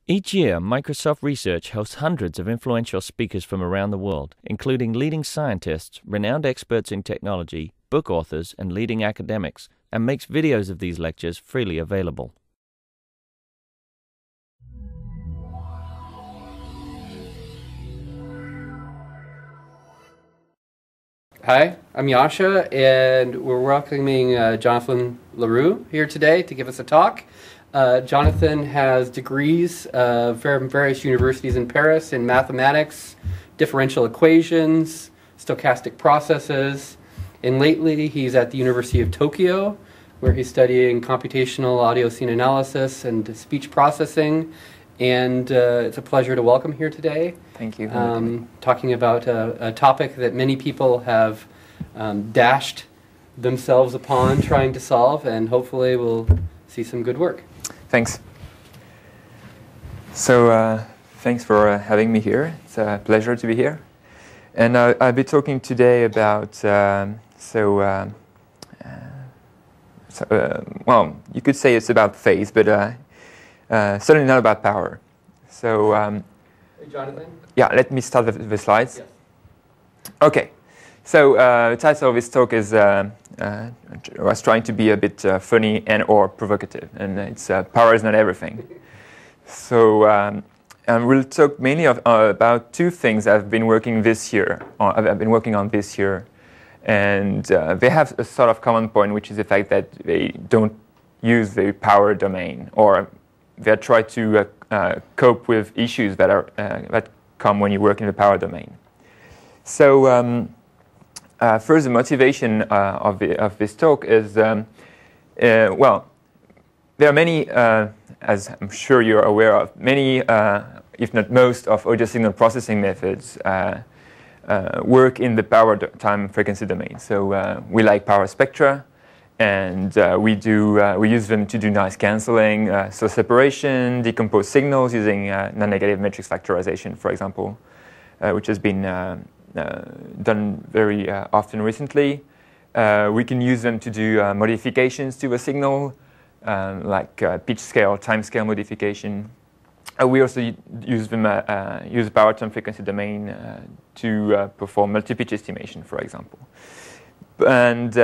Each year, Microsoft Research hosts hundreds of influential speakers from around the world, including leading scientists, renowned experts in technology, book authors, and leading academics, and makes videos of these lectures freely available. Hi, I'm Yasha, and we're welcoming Jonathan LaRue here today to give us a talk. Jonathan has degrees from various universities in Paris in mathematics, differential equations, stochastic processes, and lately he's at the University of Tokyo, where he's studying computational audio scene analysis and speech processing. And it's a pleasure to welcome here today. Thank you. Talking about a topic that many people have dashed themselves upon trying to solve, and hopefully we'll see some good work. Thanks. So thanks for having me here. It's a pleasure to be here. And I'll be talking today about, well, you could say it's about phase, but certainly not about power. So, hey, Jonathan? Yeah, let me start with the slides. Yes. Okay. So the title of this talk is was trying to be a bit funny and/or provocative, and it's power is not everything. So we'll talk mainly about two things I've been working this year. I've been working on this year, and they have a sort of common point, which is the fact that they don't use the power domain, or they try to cope with issues that are that come when you work in the power domain. So. First, the motivation of this talk is, well, there are many, as I'm sure you're aware of, many, if not most, of audio signal processing methods work in the power time frequency domain. So we like power spectra, and we use them to do noise cancelling, source separation, decompose signals using non-negative matrix factorization, for example, which has been done very often recently. We can use them to do modifications to a signal, like pitch scale, time scale modification. We also use them use power time frequency domain to perform multi-pitch estimation, for example. And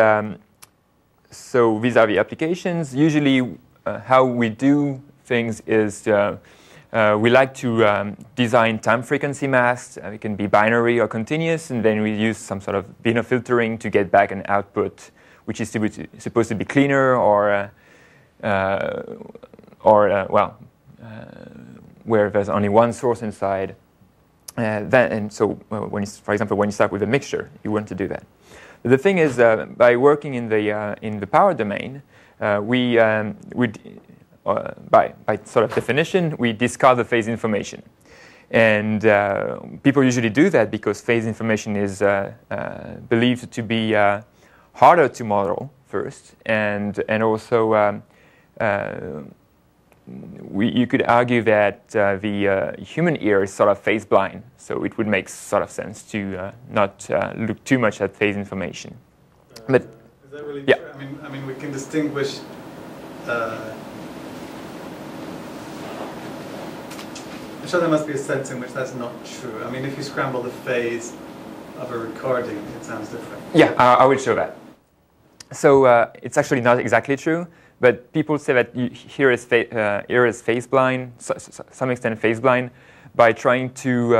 so these are the applications. Usually, how we do things is we like to design time frequency masks. It can be binary or continuous, and then we use some sort of Binet filtering to get back an output which is supposed to be cleaner, or where there's only one source inside. For example, when you start with a mixture, you want to do that. But the thing is, by working in the power domain, by sort of definition, we discard the phase information. And people usually do that because phase information is believed to be harder to model first. And also, you could argue that the human ear is sort of phase blind. So it would make sort of sense to not look too much at phase information. But is that really yeah. true? I mean, we can distinguish I'm sure there must be a sense in which that's not true. I mean, if you scramble the phase of a recording, it sounds different. Yeah, I will show that. So it's actually not exactly true, but people say that ear is phase blind, some extent phase blind, by trying to.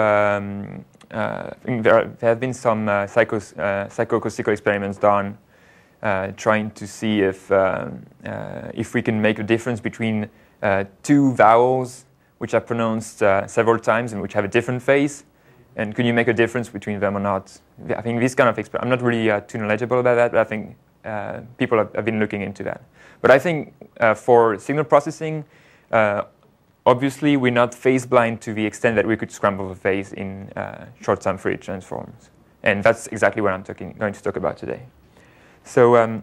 There have been some psychoacoustical experiments done, trying to see if we can make a difference between two vowels which are pronounced several times and which have a different phase, and can you make a difference between them or not? I think this kind of I'm not really too knowledgeable about that, but I think people have been looking into that. But I think for signal processing, obviously we're not phase blind to the extent that we could scramble the phase in short-time Fourier transforms, and that's exactly what I'm going to talk about today. So,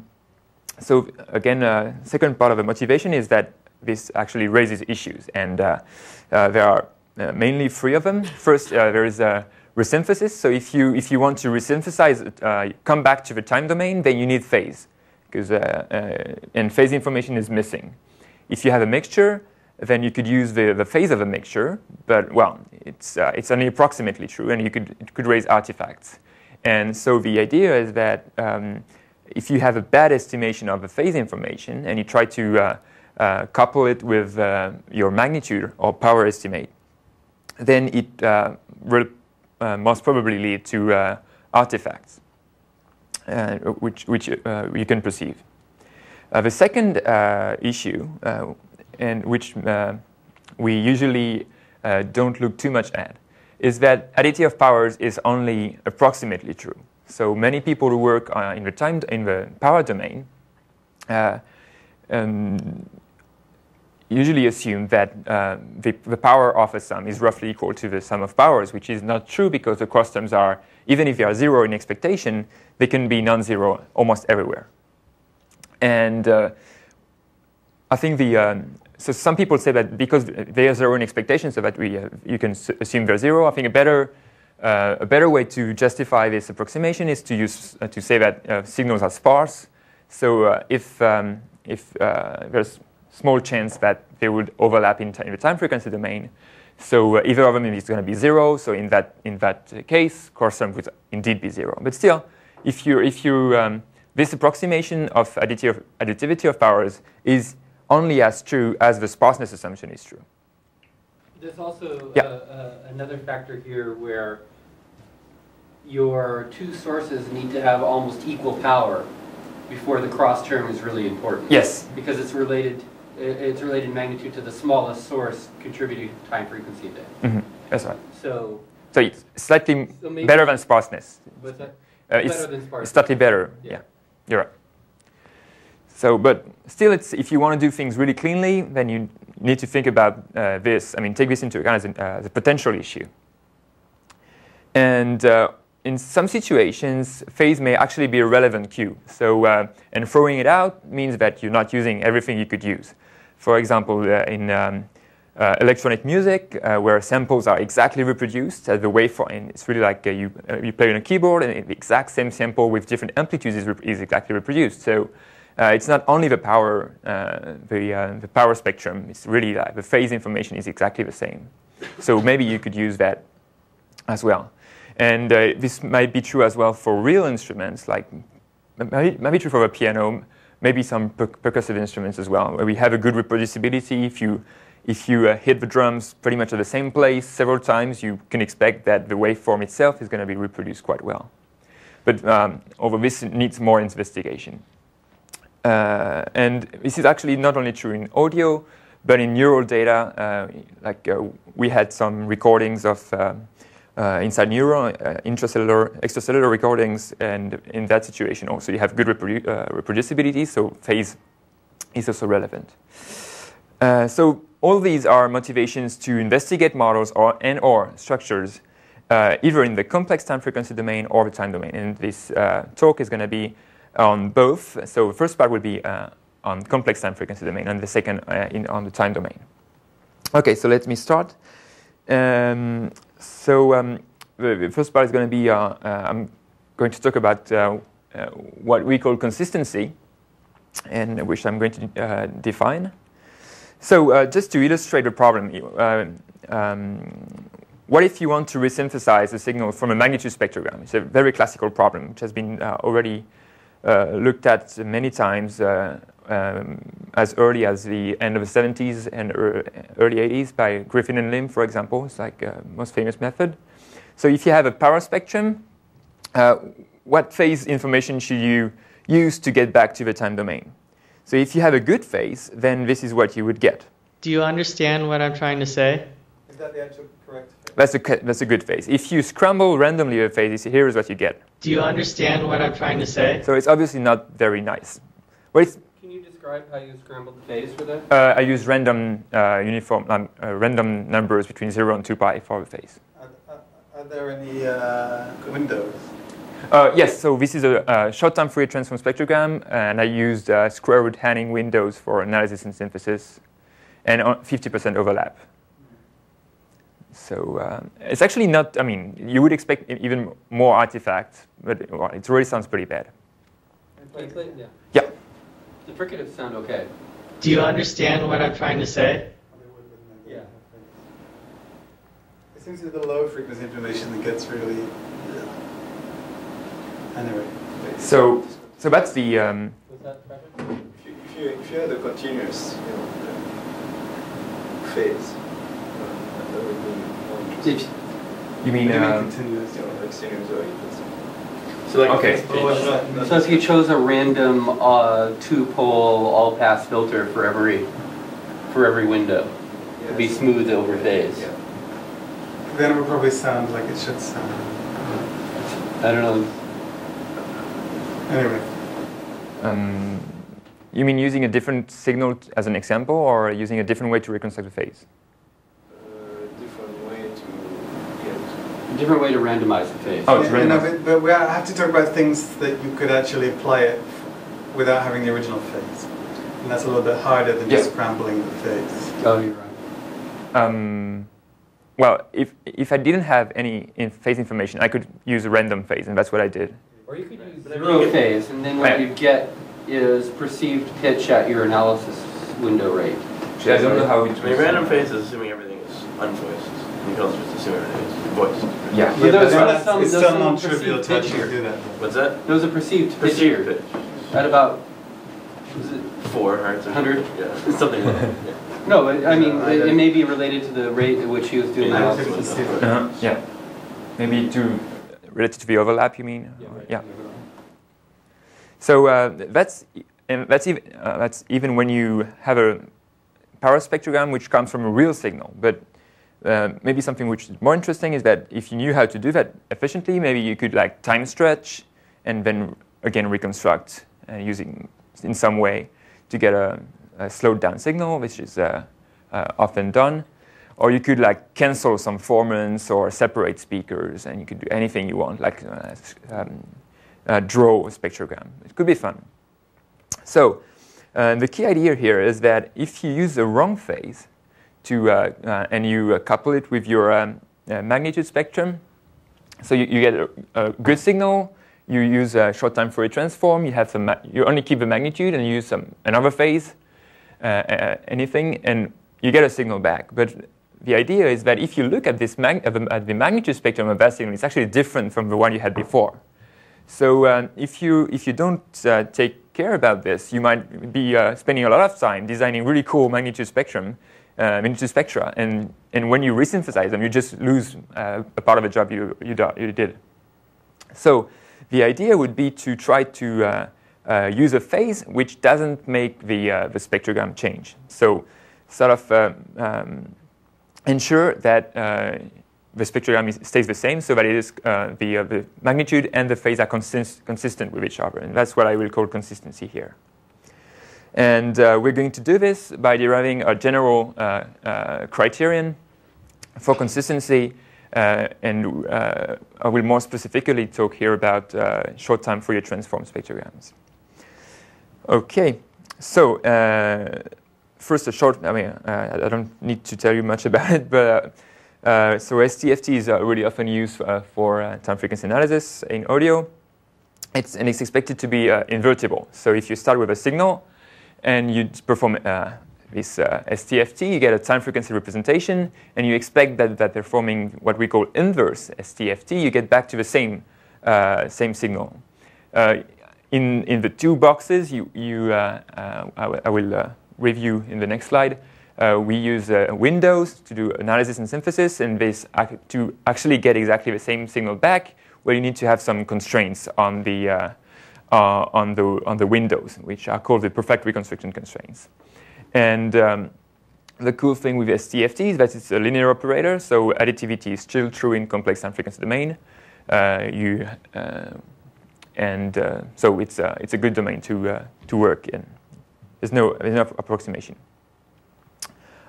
so again, second part of the motivation is that this actually raises issues, and there are mainly three of them. First, there is resynthesis. So if you want to resynthesize, come back to the time domain, then you need phase, because and phase information is missing. If you have a mixture, then you could use the phase of a mixture, but well, it's only approximately true, and it could raise artifacts. And so the idea is that if you have a bad estimation of the phase information and you try to couple it with your magnitude or power estimate, then it will most probably lead to artifacts, which you can perceive. The second issue, and which we usually don't look too much at, is that additivity of powers is only approximately true. So many people who work in the power domain usually assume that the power of a sum is roughly equal to the sum of powers, which is not true because the cross terms are, even if they are zero in expectation, they can be non-zero almost everywhere. And I think so some people say that because they are zero in expectation, so that you can assume they're zero. I think a better way to justify this approximation is to say that signals are sparse. So if there's small chance that they would overlap in the time frequency domain, so either of them is going to be zero. So in that case, cross term would indeed be zero. But still, if this approximation of additivity of powers is only as true as the sparseness assumption is true. There's also another factor here where your two sources need to have almost equal power before the cross term is really important. Yes. Because it's related in magnitude to the smallest source contributing to time frequency day. Mm-hmm. That's right. So it's slightly better than sparseness. What's that? Better than sparseness. It's slightly better. Yeah. You're right. So, but still, if you want to do things really cleanly, then you need to think about this. I mean, take this into account as a potential issue. And in some situations, phase may actually be a relevant cue. So, and throwing it out means that you're not using everything you could use. For example, in electronic music, where samples are exactly reproduced as the waveform, and it's really like you play on a keyboard, and the exact same sample with different amplitudes is exactly reproduced. So. It's not only the power, the power spectrum. It's really the phase information is exactly the same. So maybe you could use that as well. And this might be true as well for real instruments, like maybe true for a piano, maybe some percussive instruments as well, where we have a good reproducibility. If you hit the drums pretty much at the same place several times, you can expect that the waveform itself is going to be reproduced quite well. But although this needs more investigation. And this is actually not only true in audio, but in neural data. We had some recordings of inside neuron, intracellular, extracellular recordings, and in that situation also you have good reproducibility, so phase is also relevant. So all these are motivations to investigate models or structures, either in the complex time frequency domain or the time domain. And this talk is going to be on both. So the first part will be on complex time frequency domain, and the second on the time domain. Okay, so let me start. The first part is going to be, I'm going to talk about what we call consistency, and which I'm going to define. So just to illustrate the problem, what if you want to resynthesize a signal from a magnitude spectrogram? It's a very classical problem, which has been already looked at many times as early as the end of the 70s and early 80s by Griffin and Lim, for example. It's like most famous method. So if you have a power spectrum, what phase information should you use to get back to the time domain? So if you have a good phase, then this is what you would get. Do you understand what I'm trying to say? Is that the actual correct phase? That's a good phase. If you scramble randomly a phase, here is what you get. Do you understand what I'm trying to say? So it's obviously not very nice. Can you describe how you scrambled the phase for that? I use random random numbers between 0 and 2 pi for the phase. Are there any windows? Yes, so this is a short-time Fourier transform spectrogram, and I used square root Hanning windows for analysis and synthesis, and 50% overlap. So it's actually not, I mean, you would expect even more artifacts, but it already sounds pretty bad. Yeah. Yeah. The fricatives sound okay. Do you understand what I'm trying to say? seems to be the low frequency information that gets really. Anyway. So that's the. If you had a continuous, phase, that would be more interesting. You mean? Continuous. Like sinusoid. So like Okay. So if you chose a random two-pole all-pass filter for every window, it'd be smooth over phase. Yeah. Then it would probably sound like it should sound. I don't know. Anyway. You mean using a different signal as an example, or using a different way to reconstruct the phase? Different way to get. Different way to randomize the phase. Oh, it's Yeah, no, randomized. but we have to talk about things that you could actually apply it without having the original phase. And that's a little bit harder than just scrambling the phase. Oh, you're right. Well, if I didn't have any phase information, I could use a random phase, and that's what I did. Or you could use zero phase, and then what you get is perceived pitch at your analysis window rate. I don't know how it I mean, random phase is assuming everything is unvoiced. You can also just assume everything is voiced. Yeah. But those But are it's some still non-trivial perceived to pitch actually here. do that. What's that? There was a perceived pitch here Pitch. at about, was it 4 hertz. Or 100? Yeah, something like that. Yeah. No, but I mean, it may be related to the rate at which he was doing the Yeah, analysis. Yeah. Maybe related to the overlap, you mean? Yeah. So that's even when you have a power spectrogram which comes from a real signal. But maybe something which is more interesting is that if you knew how to do that efficiently, maybe you could like time stretch and then again reconstruct using in some way to get a slowed down signal, which is often done. Or you could like cancel some formants or separate speakers, and you could do anything you want, like draw a spectrogram. It could be fun. So the key idea here is that if you use the wrong phase and you couple it with your magnitude spectrum, so you get a good signal. You use a short-time Fourier transform. You have you only keep the magnitude and you use another phase, anything, and you get a signal back. But the idea is that if you look at this at the magnitude spectrum of that signal, it's actually different from the one you had before. So if you don't take care about this, you might be spending a lot of time designing really cool magnitude spectra, and when you resynthesize them, you just lose a part of the job you did. So the idea would be to try to use a phase which doesn't make the spectrogram change. So sort of ensure that the spectrogram stays the same, so that it is the magnitude and the phase are consistent with each other. And that's what I will call consistency here. And we're going to do this by deriving a general criterion for consistency. And I will more specifically talk here about short-time Fourier transform spectrograms. Okay, so first a short, I don't need to tell you much about it, but so STFT is really often used for time frequency analysis in audio. It's expected to be invertible. So if you start with a signal and you perform this STFT, you get a time frequency representation, and you expect that performing what we call inverse STFT, you get back to the same signal. In the two boxes, I will review in the next slide. We use windows to do analysis and synthesis, and to actually get exactly the same signal back, where you need to have some constraints on the windows, which are called the perfect reconstruction constraints. And the cool thing with STFT is that it's a linear operator, so additivity is still true in complex time frequency domain. So it's a good domain to work in. There's no approximation.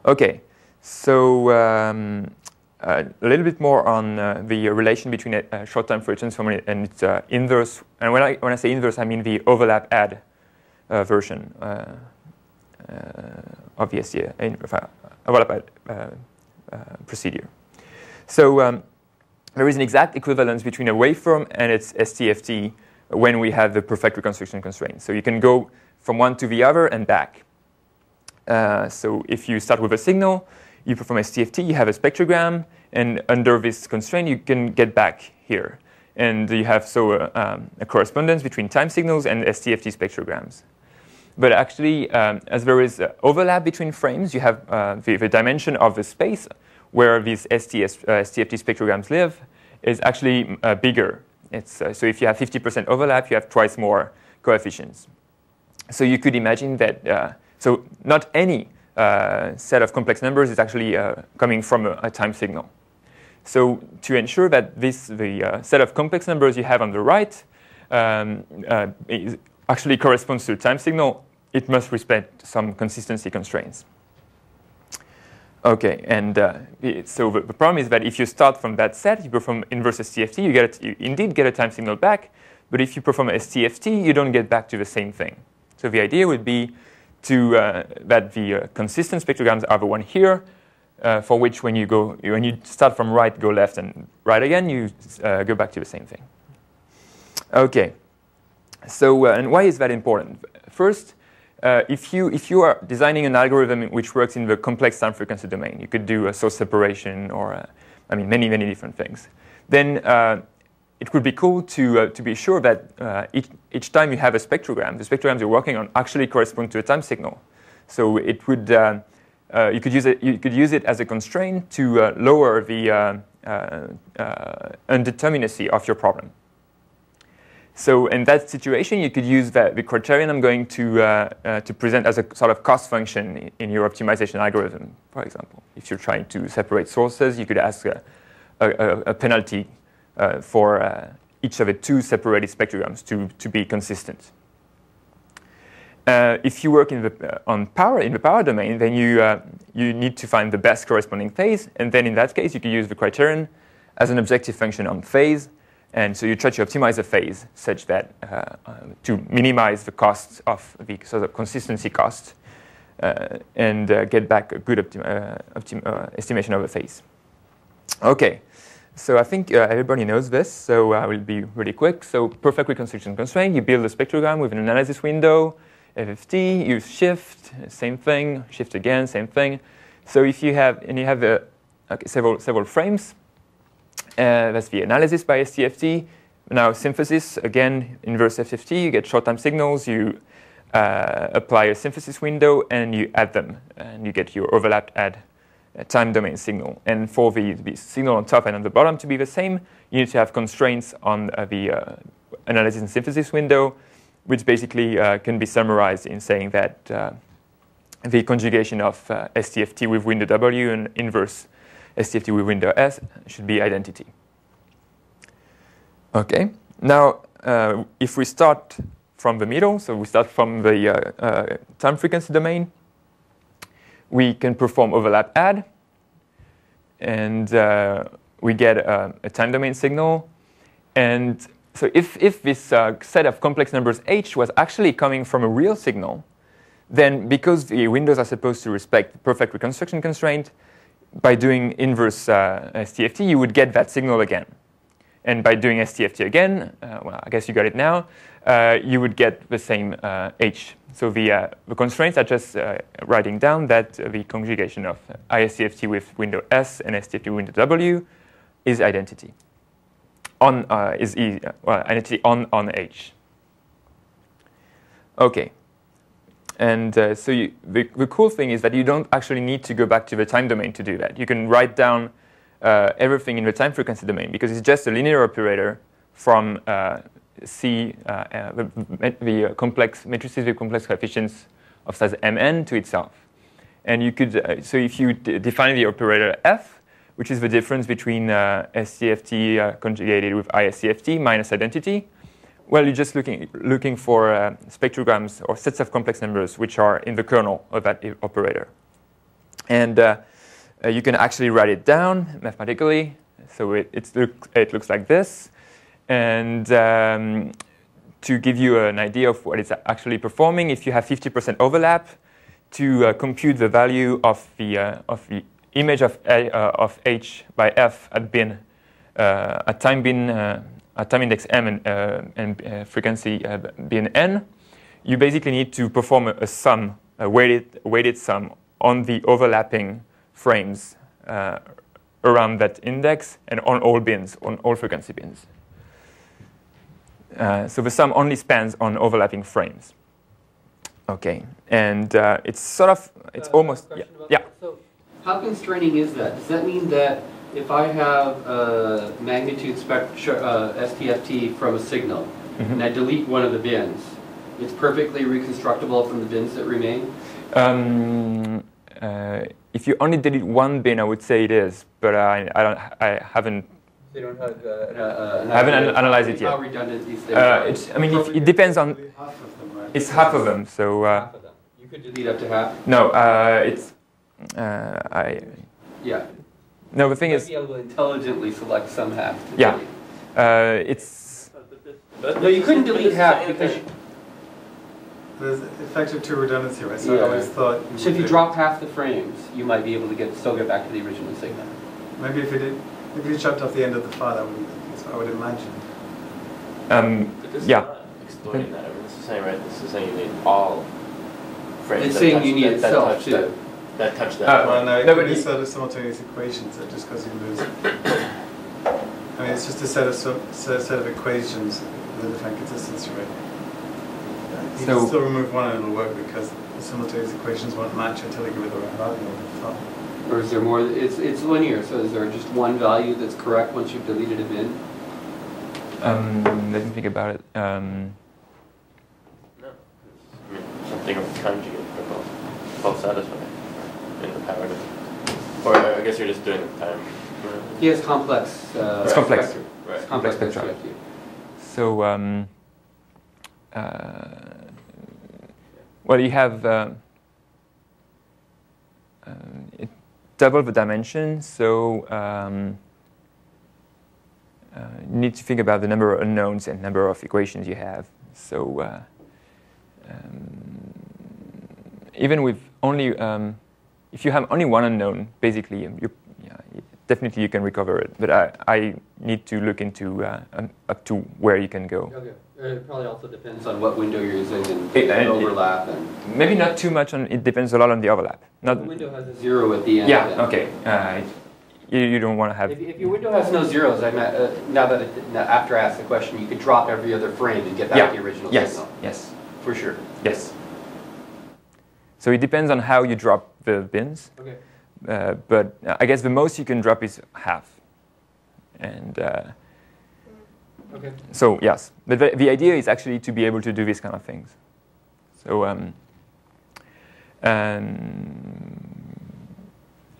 Okay, so a little bit more on the relation between a short-time Fourier transform and its inverse. And when I say inverse, I mean the overlap add version of the overlap add procedure. So there is an exact equivalence between a waveform and its STFT when we have the perfect reconstruction constraint. So you can go from one to the other and back. So if you start with a signal, you perform STFT, you have a spectrogram, and under this constraint, you can get back here. And you have a correspondence between time signals and STFT spectrograms. But actually, as there is overlap between frames, you have the dimension of the space where these STFT spectrograms live is actually bigger. So if you have 50% overlap, you have twice more coefficients. So you could imagine that, so not any set of complex numbers is actually coming from a time signal. So to ensure that the set of complex numbers you have on the right actually corresponds to a time signal, it must respect some consistency constraints. Okay, and so the problem is that if you start from that set, you perform inverse STFT, you indeed get a time signal back, but if you perform a STFT, you don't get back to the same thing. So the idea would be that the consistent spectrograms are the one here, for which when you start from right, go left, and right again, you go back to the same thing. Okay, so and why is that important? First, if you are designing an algorithm which works in the complex time frequency domain, you could do a source separation or many different things. Then it would be cool to be sure that each time you have a spectrogram, the spectrograms you're working on actually correspond to a time signal. So it would you could use it as a constraint to lower the undeterminacy of your problem. So in that situation, you could use the criterion I'm going to present as a sort of cost function in your optimization algorithm, for example. If you're trying to separate sources, you could ask a penalty for each of the two separated spectrograms to be consistent. If you work in the power domain, then you need to find the best corresponding phase, and then in that case, you could use the criterion as an objective function on phase. And so you try to optimize a phase such that to minimize the costs of the sort of consistency cost and get back a good estimation of a phase. Okay, so I think everybody knows this, so I will be really quick. So perfect reconstruction constraint, you build a spectrogram with an analysis window, FFT, use shift, same thing, shift again, same thing. So if you have, several frames, that's the analysis by STFT. Now synthesis, again, inverse FFT, you get short-time signals, you apply a synthesis window, and you add them, and you get your overlapped add time domain signal. And for the signal on top and on the bottom to be the same, you need to have constraints on the analysis and synthesis window, which basically can be summarized in saying that the conjugation of STFT with window W and inverse STFT with window S should be identity. Okay, now if we start from the middle, so we start from the time frequency domain, we can perform overlap add, and we get a time domain signal. And so if this set of complex numbers H was actually coming from a real signal, then because the windows are supposed to respect the perfect reconstruction constraint, by doing inverse STFT, you would get that signal again. And by doing STFT again, well, I guess you got it now, you would get the same H. So the constraints are just writing down that the conjugation of ISTFT with window S and STFT with window W is identity. Identity on H. Okay. And so the cool thing is that you don't actually need to go back to the time domain to do that. You can write down everything in the time frequency domain because it's just a linear operator from C, the complex matrices with complex coefficients of size Mn to itself. And you could, so if you define the operator F, which is the difference between STFT conjugated with ISTFT minus identity, well, you're just looking for spectrograms or sets of complex numbers which are in the kernel of that operator. And you can actually write it down mathematically. So it looks like this. And to give you an idea of what it's actually performing, if you have 50% overlap, to compute the value of the image of H by F at bin, at time bin, at time index M and frequency bin N, you basically need to perform a sum, a weighted sum on the overlapping frames around that index and on all bins, on all frequency bins. So the sum only spans on overlapping frames. Okay, and it's sort of, it's almost, yeah. So how constraining is that? Does that mean that if I have a magnitude STFT from a signal, and I delete one of the bins, it's perfectly reconstructible from the bins that remain? If you only delete one bin, I would say it is, but I haven't. They don't have. I haven't analyzed it yet. How redundant these things are. I mean, it depends on. Half of them, right? It's half of them, so. Half of them. You could delete up to half. No, it's. Yeah. No, the thing is. Be able to intelligently select some half. Yeah. It's. No, you couldn't delete half because. There's effective to redundancy, right? So I always thought. So if you drop half the frames, you might be able to still get back to the original signal. Maybe if you chopped off the end of the file, that would be. That's what I would imagine. But this is Yeah. not exploiting that. I mean, this is saying, right? This is saying you need all frames. It's that saying touch you need that itself touch too. that touch that. Well, no, it No, could but be sort of simultaneous equations, so just because you lose. I mean, it's just a set of equations with a different consistency rate. You So- can still remove one and it'll work because the simultaneous equations won't match until you give it the right value of the file. Or is there more? It's linear, so is there just one value that's correct once you've deleted a bin? Let me think about it. No. I mean, something of the kind you get for both satisfying in the power to. Or I guess you're just doing the time. He has complex. It's complex. spectrum. Right. It's complex Spectrum. STFT. So, well, you have it double the dimension, so you need to think about the number of unknowns and number of equations you have. So, even with only, if you have only one unknown, basically, definitely you can recover it. But I need to look into up to where you can go. Okay. It probably also depends on what window you're using and overlap. And Maybe not too much on. It depends a lot on the overlap. the window has a 0 at the end. Yeah. then. Okay. You don't want to have. If your window has no zeros, now after I ask the question, you could drop every other frame and get back the original signal. Yes. For sure. Yes. So it depends on how you drop the bins. Okay. But I guess the most you can drop is half. And Okay. so yes, but the idea is actually to be able to do these kind of things. So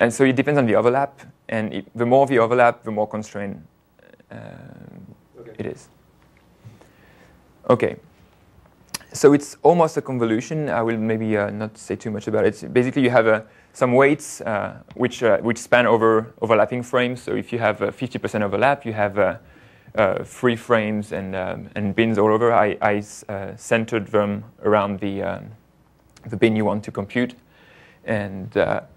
and so it depends on the overlap, and the more the overlap, the more constrained it is. Okay. So it's almost a convolution. I will maybe not say too much about it. Basically, you have some weights which span over overlapping frames. So if you have 50% overlap, you have 3 frames and bins all over. I centered them around the bin you want to compute. And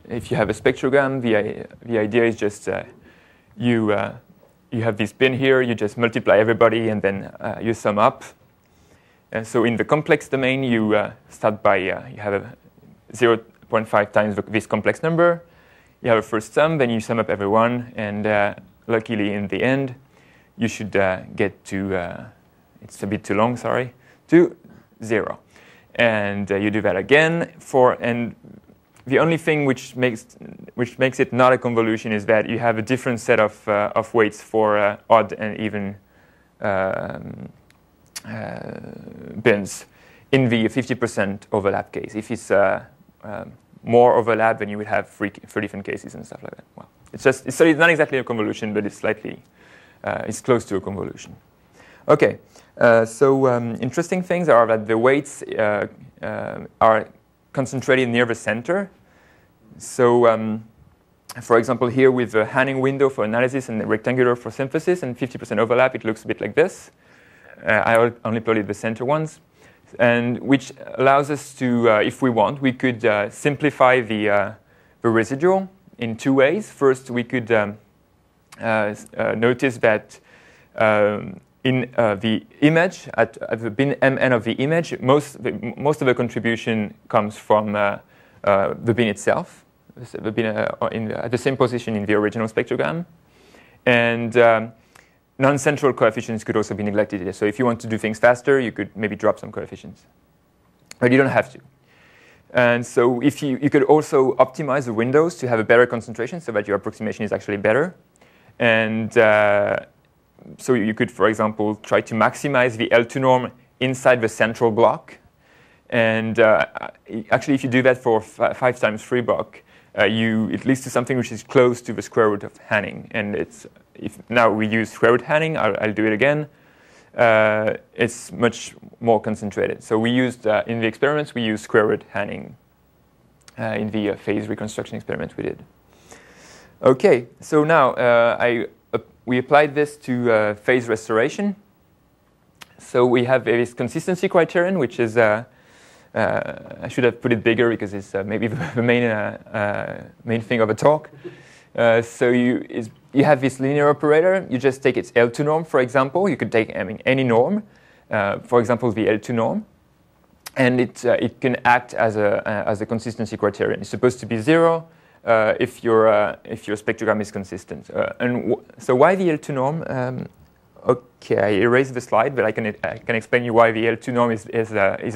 if you have a spectrogram, the idea is just you have this bin here. You just multiply everybody, and then you sum up. And so in the complex domain, you start by, you have a 0.5 times this complex number. You have a first sum, then you sum up everyone, and luckily in the end, you should get to, it's a bit too long, sorry, to 0. And you do that again, and the only thing which makes it not a convolution is that you have a different set of weights for odd and even bins in the 50% overlap case. If it's more overlap, then you would have 3 different cases and stuff like that. Well, it's not exactly a convolution, but it's slightly it's close to a convolution. Okay, so interesting things are that the weights are concentrated near the center. So, for example, here with the Hanning window for analysis and the rectangular for synthesis and 50% overlap, it looks a bit like this. I only plotted the center ones, and which allows us to, if we want, we could simplify the residual in 2 ways. First, we could notice that in the image, at the bin mn of the image, most of the contribution comes from the bin itself, been at the same position in the original spectrogram. And non-central coefficients could also be neglected. So if you want to do things faster, you could maybe drop some coefficients. But you don't have to. And so if you could also optimize the windows to have a better concentration so that your approximation is actually better. And so you could, for example, try to maximize the L2 norm inside the central block. And actually, if you do that for 5 times 3 block, it leads to something which is close to the square root of Hanning. And if now we use square root Hanning, I'll do it again. It's much more concentrated. So we used, in the experiments, we used square root Hanning in the phase reconstruction experiment we did. OK, so now we applied this to phase restoration. So we have this consistency criterion, which is, I should have put it bigger because it's maybe the main thing of a talk. So you have this linear operator. You just take its L2 norm, for example. You could take any norm, for example, the L2 norm. And it can act as a consistency criterion. It's supposed to be 0 if your spectrogram is consistent. So why the L2 norm? OK, I erased the slide, but I can explain you why the L2 norm is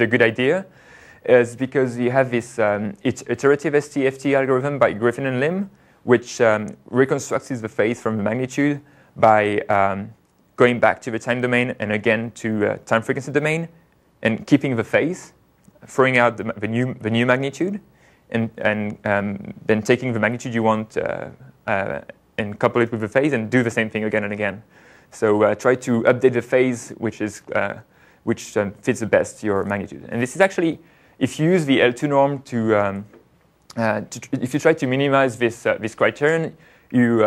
a good idea. Is because you have this iterative ST-FT algorithm by Griffin and Lim, which reconstructs the phase from the magnitude by going back to the time domain and again to time frequency domain, and keeping the phase, throwing out the new magnitude, and then taking the magnitude you want and couple it with the phase and do the same thing again and again. So try to update the phase which fits the best your magnitude. And this is actually, if you use the L2 norm if you try to minimize this criterion, you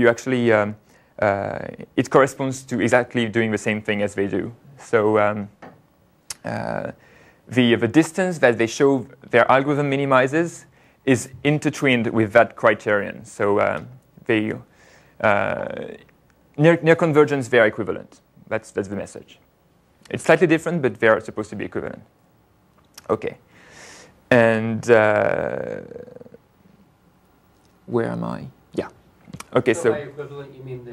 actually it corresponds to exactly doing the same thing as they do. So the distance that they show their algorithm minimizes is intertwined with that criterion. So near convergence, they are equivalent. That's the message. It's slightly different, but they are supposed to be equivalent. OK. And where am I? Yeah. OK, so by equivalent, you mean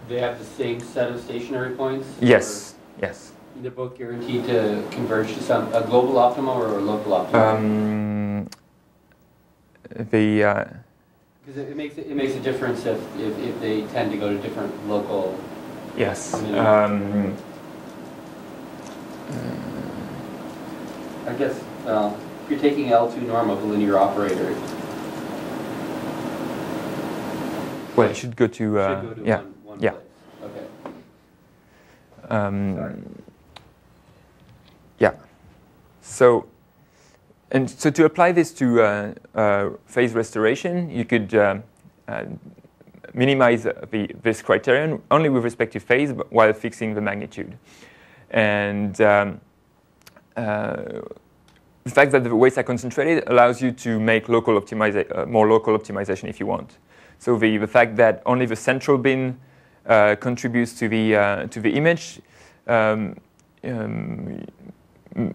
they have the same set of stationary points? Yes. Yes. They're both guaranteed to converge to a global optimal or a local optimal? Because it makes a difference if they tend to go to different local. Yes. I guess if you're taking L2 norm of a linear operator. Well, it should go to. One yeah. place. Okay. Sorry. Yeah. So to apply this to phase restoration, you could minimize this criterion only with respect to phase, but while fixing the magnitude. And the fact that the weights are concentrated allows you to make more local optimization if you want. So the fact that only the central bin contributes to the image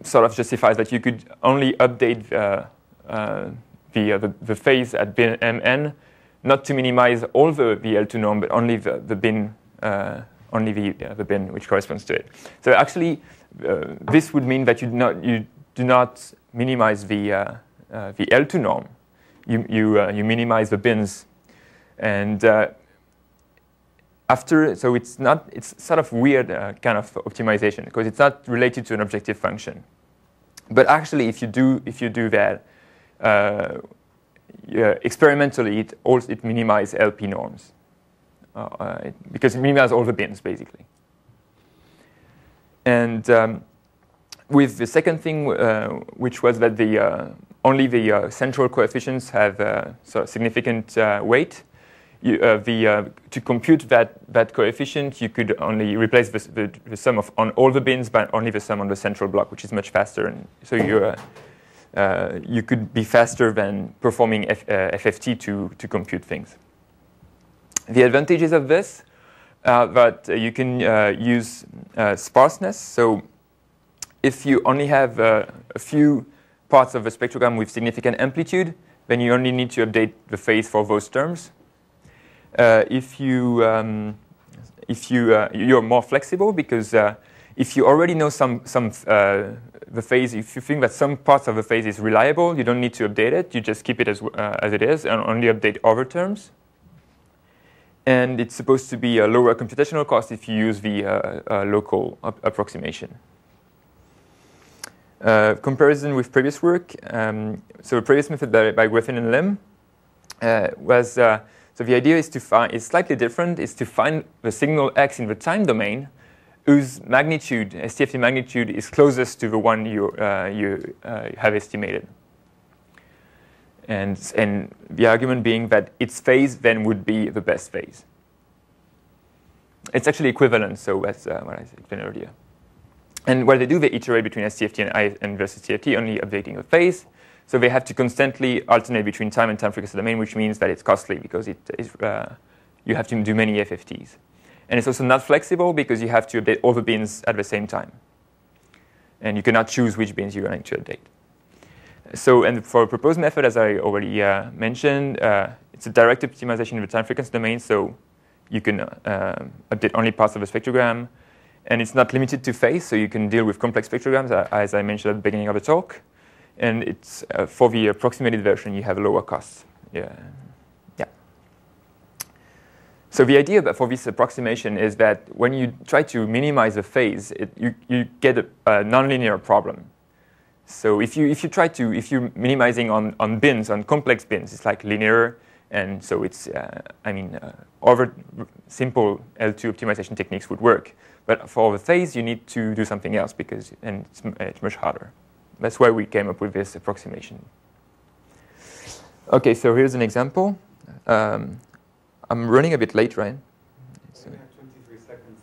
sort of justifies that you could only update the phase at bin mn, not to minimize all the L2 norm, but only the bin, the bin which corresponds to it. So actually, this would mean that you do not minimize the L2 norm. You minimize the bins, and so it's sort of weird kind of optimization because it's not related to an objective function. But actually, if you do that, experimentally, it minimizes LP norms because it minimizes all the bins basically. And with the second thing, which was that only the central coefficients have sort of significant weight. To compute that coefficient, you could only replace the sum on all the bins by only the sum on the central block, which is much faster. And so you could be faster than performing FFT to compute things. The advantages of this are that you can use sparseness. So if you only have a few parts of the spectrogram with significant amplitude, then you only need to update the phase for those terms. You're more flexible because if you already know the phase, if you think that some parts of the phase is reliable, you don't need to update it. You just keep it as it is and only update other terms. And it's supposed to be a lower computational cost if you use the local approximation. Comparison with previous work. So the previous method by Griffin and Lim was, so the idea is to find, it's slightly different, is to find the signal x in the time domain whose magnitude, STFT magnitude, is closest to the one you have estimated. And the argument being that its phase then would be the best phase. It's actually equivalent, so that's what I explained earlier. And what they do, they iterate between STFT and versus TFT, only updating the phase. So they have to constantly alternate between time and time frequency domain, which means that it's costly because you have to do many FFTs. And it's also not flexible because you have to update all the bins at the same time. And you cannot choose which bins you're going to update. So, and for a proposed method, as I already mentioned, it's a direct optimization in the time frequency domain, so you can update only parts of the spectrogram. And it's not limited to phase, so you can deal with complex spectrograms, as I mentioned at the beginning of the talk. And it's for the approximated version, you have lower costs. Yeah. So the idea for this approximation is that when you try to minimize the phase, you get a nonlinear problem. So if you're minimizing on bins, on complex bins, it's like linear, and so it's over simple L2 optimization techniques would work. But for the phase, you need to do something else and it's much harder. That's why we came up with this approximation. Okay, so here's an example. I'm running a bit late, right? We have 23 seconds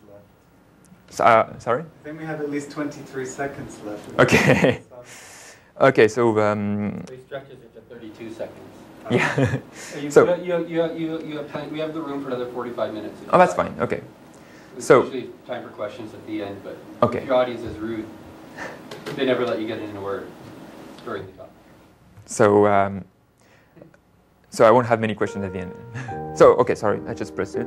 left. Sorry? I think we have at least 23 seconds left. Okay. Okay, so He stretches it to 32 seconds. yeah. So we have the room for another 45 minutes. Oh, that's fine. Okay. There's So usually time for questions at the end, but okay. if your audience is rude, they never let you get in a word during the talk. So so I won't have many questions at the end. So okay, sorry, I just pressed it.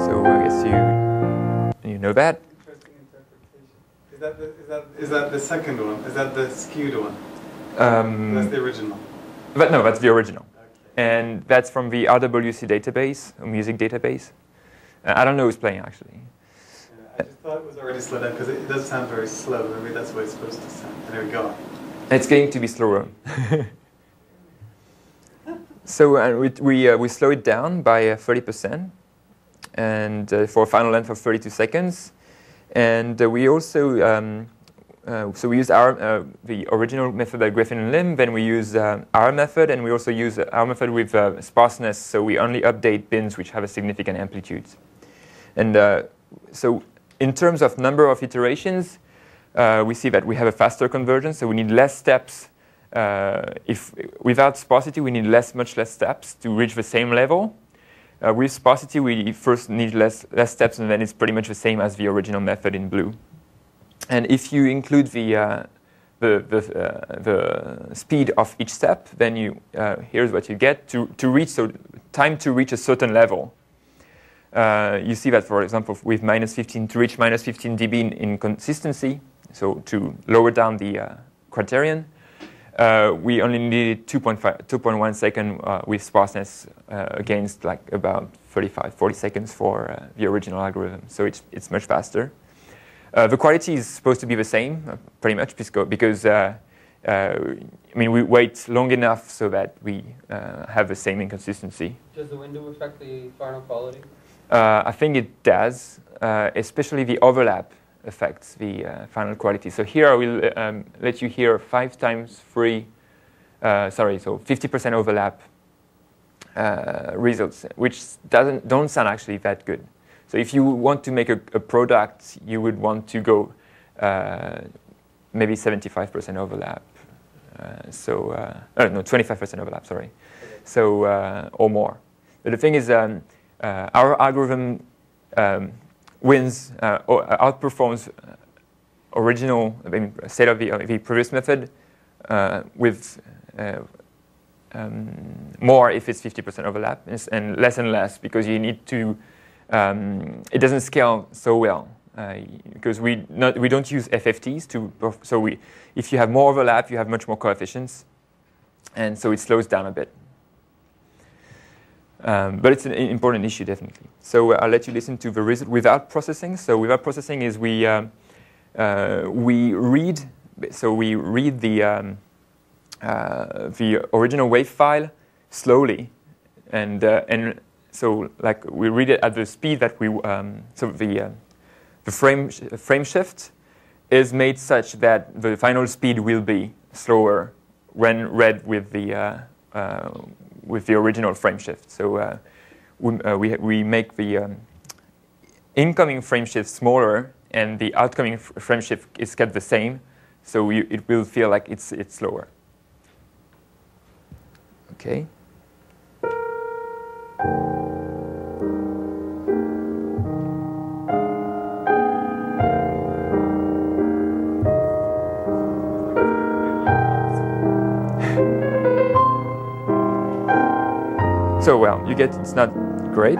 So I guess you know that. Interesting interpretation. Is that the second one? Is that the skewed one? That's the original. But no, that's the original. Okay. And that's from the RWC database, a music database. I don't know who's playing, actually. I just thought it was already slowed down because it does sound very slow. Maybe that's what it's supposed to sound. There we go. It's going to be slower. So we slow it down by 30%, and for a final length of 32 seconds. And we also so we use the original method by Griffin and Lim. Then we use our method, and we also use our method with sparseness. So we only update bins which have a significant amplitudes. And so in terms of number of iterations, we see that we have a faster convergence. So we need less steps. If without sparsity, we need much less steps to reach the same level. With sparsity, we first need less steps, and then it's pretty much the same as the original method in blue. And if you include the speed of each step, then here's what you get to reach. So time to reach a certain level. You see that, for example, with -15 to reach -15 dB in consistency, so to lower down the criterion, we only needed 2.1 seconds with sparseness against like about 40 seconds for the original algorithm. So it's much faster. The quality is supposed to be the same, pretty much, because we wait long enough so that we have the same inconsistency. Does the window affect the final quality? I think it does, especially the overlap affects the final quality. So here I will let you hear 5 times 3, so 50% overlap results, which don't sound actually that good. So if you want to make a product, you would want to go maybe 75% overlap. No, 25% overlap, sorry. Okay. So, or more. But the thing is, our algorithm wins or outperforms original state of the previous method with more if it's 50% overlap, and less because you need to. It doesn't scale so well because we don't use FFTs if you have more overlap, you have much more coefficients, and so it slows down a bit. But it's an important issue, definitely. So I'll let you listen to the result without processing. So without processing is we read the original wave file slowly, and so like we read it at the speed that we so the frame shift is made such that the final speed will be slower when read with the original frame shift. So we make the incoming frame shift smaller, and the outgoing frame shift is kept the same. So it will feel like it's slower. Okay. So well, you get it's not great.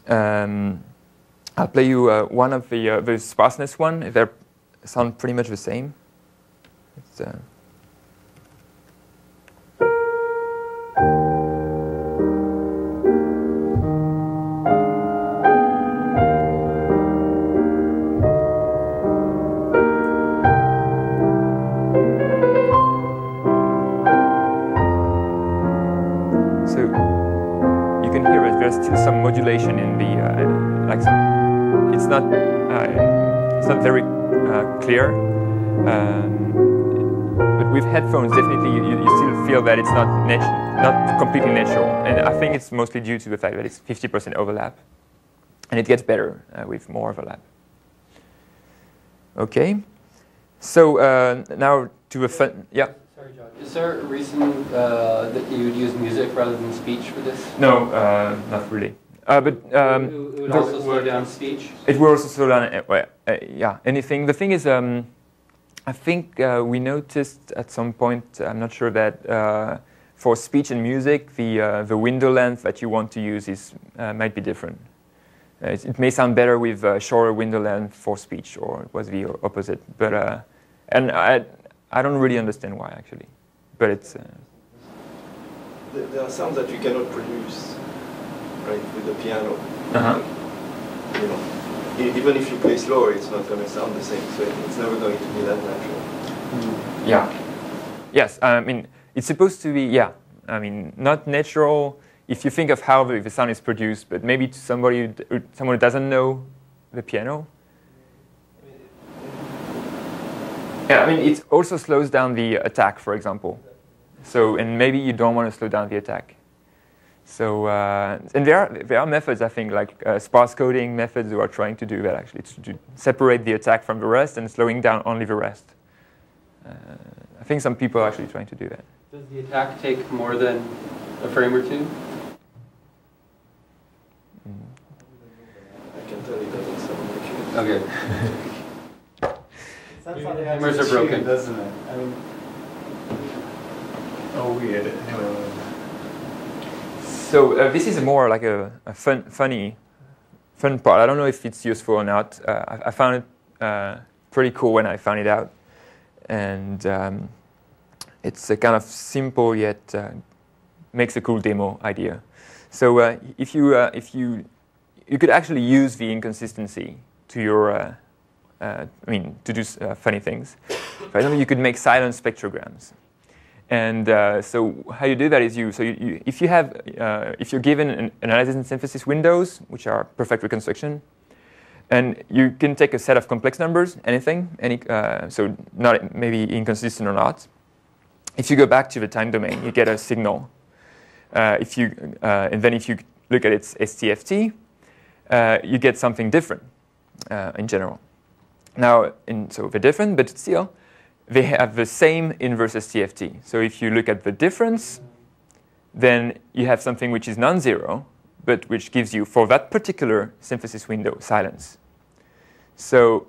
I'll play you one of the sparseness one. They sound pretty much the same. It's, there's still some modulation in the it's not very clear, but with headphones definitely you still feel that it's not completely natural, and I think it's mostly due to the fact that it's 50% overlap, and it gets better with more overlap. Okay, so now to a fun Sorry, John. Is there a reason that you would use music rather than speech for this? No, not really. But it would also slow down speech? It will also slow down, yeah, anything. The thing is, I think we noticed at some point, I'm not sure that for speech and music, the window length that you want to use might be different. It may sound better with shorter window length for speech, or it was the opposite. But and I don't really understand why, actually, but it's. There are sounds that you cannot produce, right, with the piano. You know, even if you play slower, it's not going to sound the same. So it's never going to be that natural. Yeah. Yes. I mean, it's supposed to be. Yeah. I mean, not natural if you think of how the sound is produced, but maybe to someone who doesn't know the piano. Yeah, I mean, it also slows down the attack, for example. So, and maybe you don't want to slow down the attack. So, and there are methods, I think, like sparse coding methods who are trying to do that, actually, to separate the attack from the rest and slowing down only the rest. I think some people are actually trying to do that. Does the attack take more than a frame or two? I can tell it doesn't sound like it. Okay. Sounds like it Hammers has are a tune, broken. doesn't it? I mean, oh, weird. Anyway. So this is more like a fun part. I don't know if it's useful or not. I found it pretty cool when I found it out, and it's a kind of simple yet makes a cool demo idea. So if you could actually use the inconsistency to your to do funny things. For example, you could make silent spectrograms. And so how you do that is if you're given an analysis and synthesis windows, which are perfect reconstruction, and you can take a set of complex numbers, so not maybe inconsistent or not. If you go back to the time domain, you get a signal. And then if you look at its STFT, you get something different in general. Now, so they're different, but still, they have the same inverse STFT. So if you look at the difference, then you have something which is non-zero, but which gives you, for that particular synthesis window, silence. So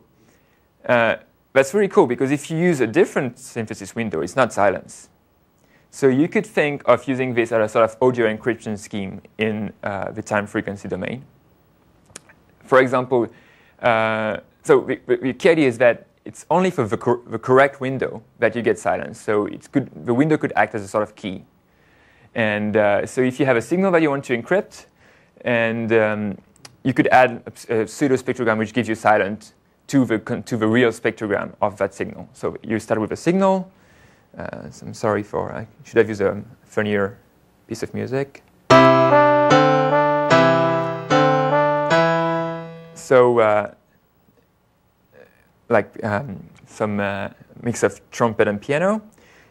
that's really cool, because if you use a different synthesis window, it's not silence. So you could think of using this as a sort of audio encryption scheme in the time-frequency domain. For example, so the key idea is that it's only for the correct window that you get silence. So the window could act as a sort of key. And so if you have a signal that you want to encrypt, and you could add a pseudo spectrogram which gives you silence to the real spectrogram of that signal. So you start with a signal. So I'm sorry I should have used a funnier piece of music. So some mix of trumpet and piano.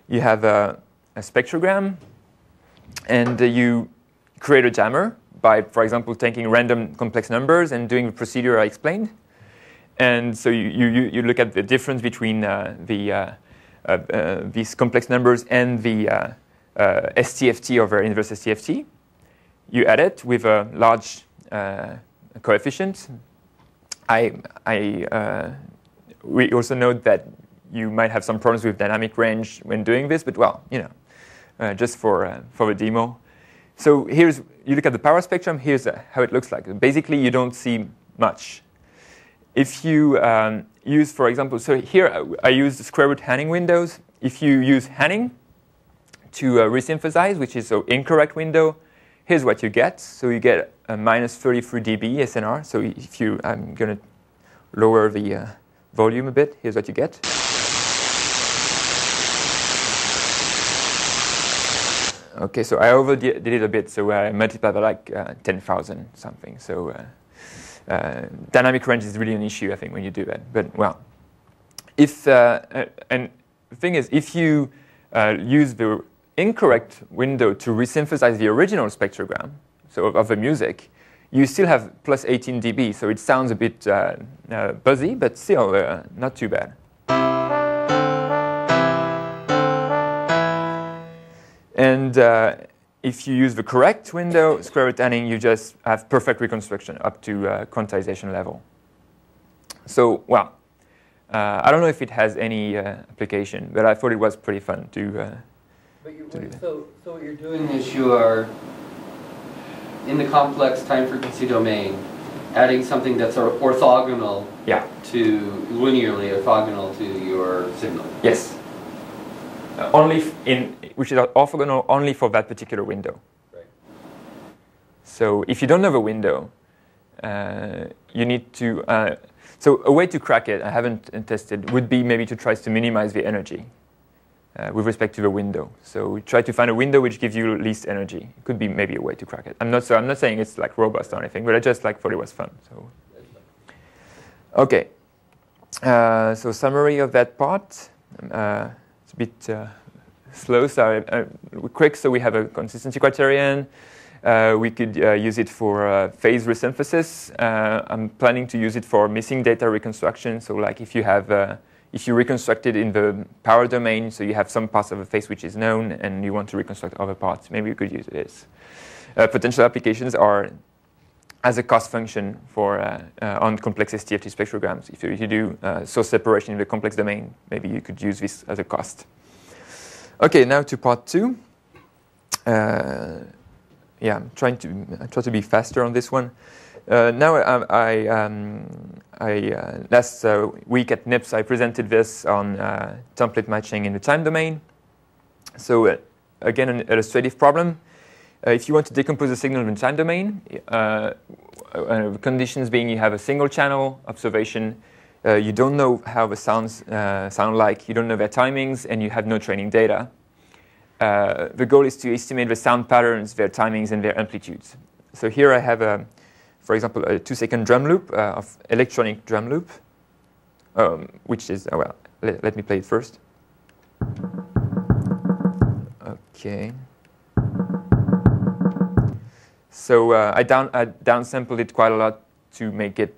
You have a spectrogram, and you create a jammer by, for example, taking random complex numbers and doing the procedure I explained. And so you look at the difference between these complex numbers and the STFT over inverse STFT. You add it with a large coefficient. We also note that you might have some problems with dynamic range when doing this, but well, just for the demo. So you look at the power spectrum. Here's how it looks like. Basically, you don't see much. If you use, for example, so here I use the square root Hanning windows. If you use Hanning to resynthesize, which is an incorrect window, here's what you get. So you get a minus 33 dB SNR. So I'm going to lower the volume a bit. Here's what you get. Okay, so I overdid it a bit. So I multiplied by like 10,000 something. So dynamic range is really an issue, I think, when you do that. But well, and the thing is, if you use the incorrect window to resynthesize the original spectrogram, so of the music, you still have plus 18 dB. So it sounds a bit buzzy, but still not too bad. And if you use the correct window, square root Hanning, you just have perfect reconstruction up to quantization level. So, well, I don't know if it has any application, but I thought it was pretty fun to do that. So what you're doing is you are, in the complex time-frequency domain, adding something that's orthogonal linearly orthogonal to your signal. Yes. Which is orthogonal only for that particular window. Right. So if you don't have a window, you need to. So a way to crack it, I haven't tested, would be maybe to try to minimize the energy with respect to the window. So try to find a window which gives you least energy. It could be maybe a way to crack it. I'm not saying it's like robust or anything, but I just thought it was fun. So okay. So summary of that part. It's a bit slow, so quick. So we have a consistency criterion. We could use it for phase resynthesis. I'm planning to use it for missing data reconstruction. So like if you reconstruct it in the power domain, so you have some parts of a phase which is known, and you want to reconstruct other parts, maybe you could use this. Potential applications are as a cost function for on complex STFT spectrograms. If you do source separation in the complex domain, maybe you could use this as a cost. Okay, now to part 2. Yeah, I try to be faster on this one. Now, last week at NIPS, I presented this on template matching in the time domain. So again, an illustrative problem. If you want to decompose a signal in the time domain, conditions being you have a single channel observation, you don't know how the sounds sound like, you don't know their timings, and you have no training data. The goal is to estimate the sound patterns, their timings, and their amplitudes. So here I have, for example, a 2-second drum loop of electronic drum loop, which is, well, let me play it first. Okay. So I downsampled it quite a lot to make it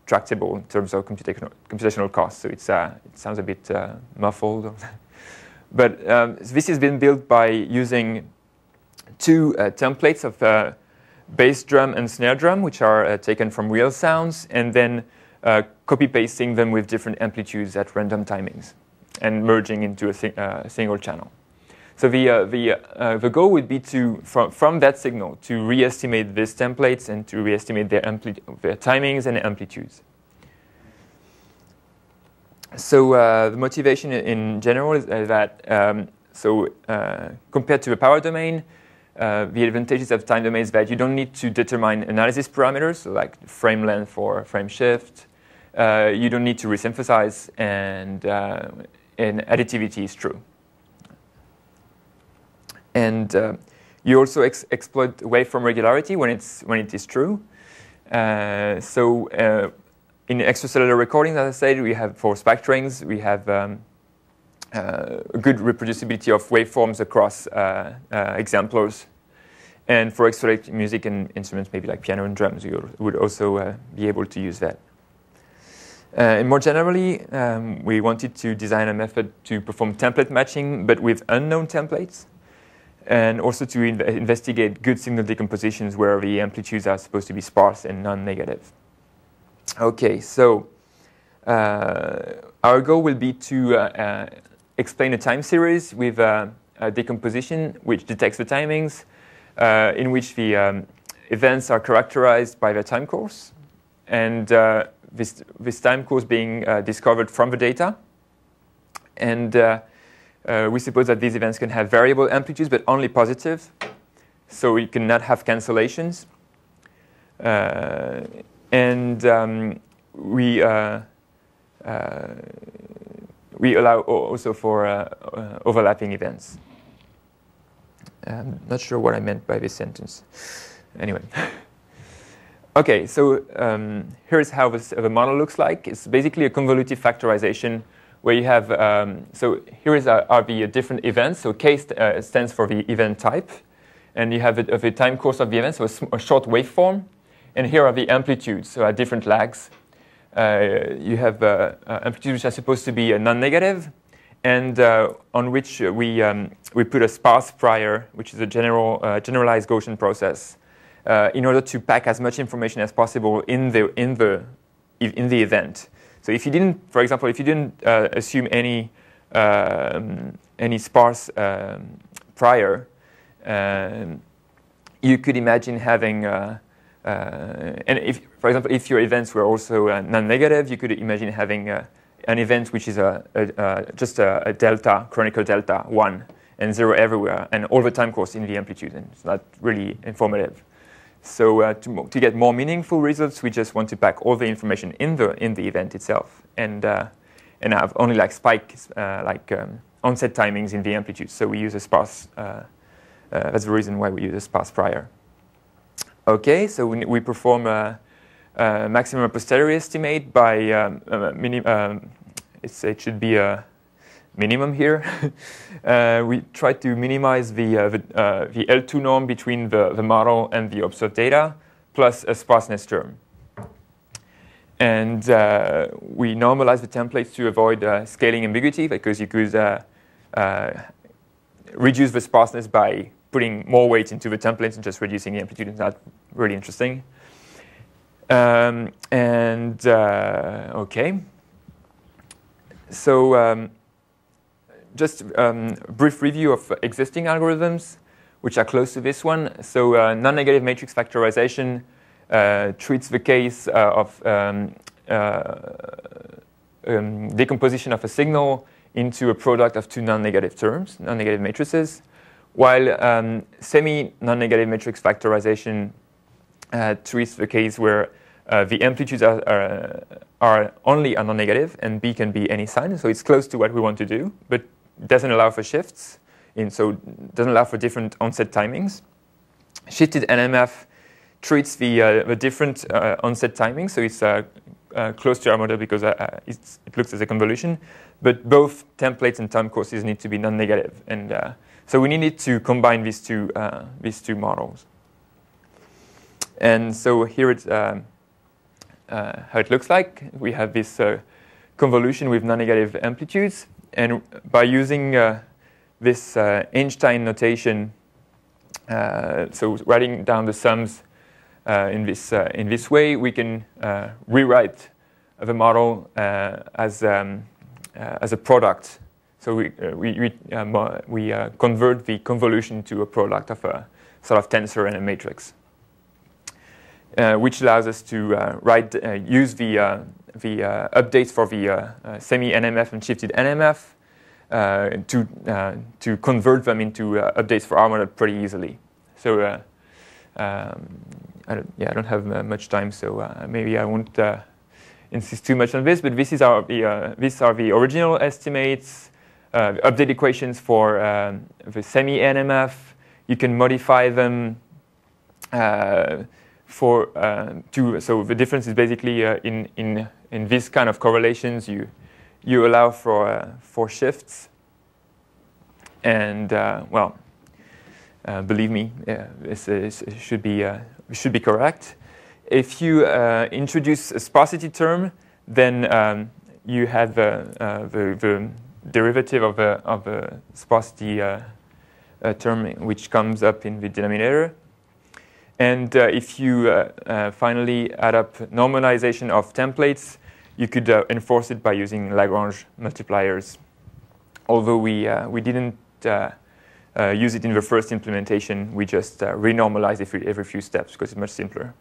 tractable in terms of computational cost. So it sounds a bit muffled. But this has been built by using 2 templates of bass drum and snare drum, which are taken from real sounds, and then copy-pasting them with different amplitudes at random timings and merging into a single channel. So the goal would be to, from that signal, to re-estimate these templates and to re-estimate their timings and amplitudes. So the motivation in general is that, compared to the power domain, the advantages of time domain is that you don't need to determine analysis parameters, so like frame length or frame shift. You don't need to resynthesize, and additivity is true. And you also exploit waveform regularity when it is true. In extracellular recordings, as I said, we have for spectrograms, we have a good reproducibility of waveforms across exemplars. And for extracellular music and instruments, maybe like piano and drums, you would also be able to use that. And more generally, we wanted to design a method to perform template matching, but with unknown templates, and also to investigate good signal decompositions where the amplitudes are supposed to be sparse and non-negative. Okay, so our goal will be to explain a time series with a decomposition which detects the timings, in which the events are characterized by the time course, and this time course being discovered from the data. And we suppose that these events can have variable amplitudes, but only positive, so you cannot have cancellations. We allow also for overlapping events. I'm not sure what I meant by this sentence. Anyway. Okay, so here's how the model looks like. It's basically a convolutive factorization where you have, so here are the different events. So K stands for the event type. And you have the time course of the event, so a short waveform. And here are the amplitudes, so at different lags. You have amplitudes which are supposed to be non-negative, and on which we put a sparse prior, which is a generalized Gaussian process, in order to pack as much information as possible in the event. So if you didn't, for example, if you didn't assume any sparse prior, you could imagine having, and if, for example, if your events were also non-negative, you could imagine having an event which is just a delta, chronicle delta 1 and 0 everywhere, and all the time course in the amplitude, and it's not really informative. So to get more meaningful results, we just want to pack all the information in the event itself, and have only like spikes, onset timings in the amplitude. So we use a sparse. That's the reason why we use a sparse prior. Okay, so we perform a maximum posterior estimate by it should be a minimum here. We try to minimize the L2 norm between the model and the observed data, plus a sparseness term. And we normalize the templates to avoid scaling ambiguity, because you could reduce the sparseness by putting more weight into the templates and just reducing the amplitude. It's not really interesting. Okay. So just a brief review of existing algorithms, which are close to this one. So non-negative matrix factorization treats the case of decomposition of a signal into a product of two non-negative terms, non-negative matrices, while semi-non-negative matrix factorization treats the case where the amplitudes are only a non-negative, and B can be any sign. So it's close to what we want to do, but doesn't allow for shifts, so doesn't allow for different onset timings. Shifted NMF treats the different onset timings, so it's close to our model because it looks as a convolution, but both templates and time courses need to be non-negative, and so we needed to combine these two models. And so here it's how it looks like. We have this convolution with non-negative amplitudes, and by using this Einstein notation, so writing down the sums in this way, we can rewrite the model as a product. So we convert the convolution to a product of a sort of tensor and a matrix, which allows us to use the updates for the semi-NMF and shifted NMF to convert them into updates for our model pretty easily. So I don't have much time, so maybe I won't insist too much on this. But these are the original estimates. Update equations for the semi-NMF. You can modify them so the difference is basically in this kind of correlations you allow for shifts, and believe me, this should be correct. If you introduce a sparsity term, then you have the derivative of a sparsity term, which comes up in the denominator. And if you finally add up normalization of templates, you could enforce it by using Lagrange multipliers. Although we didn't use it in the first implementation, we just renormalize every few steps because it's much simpler.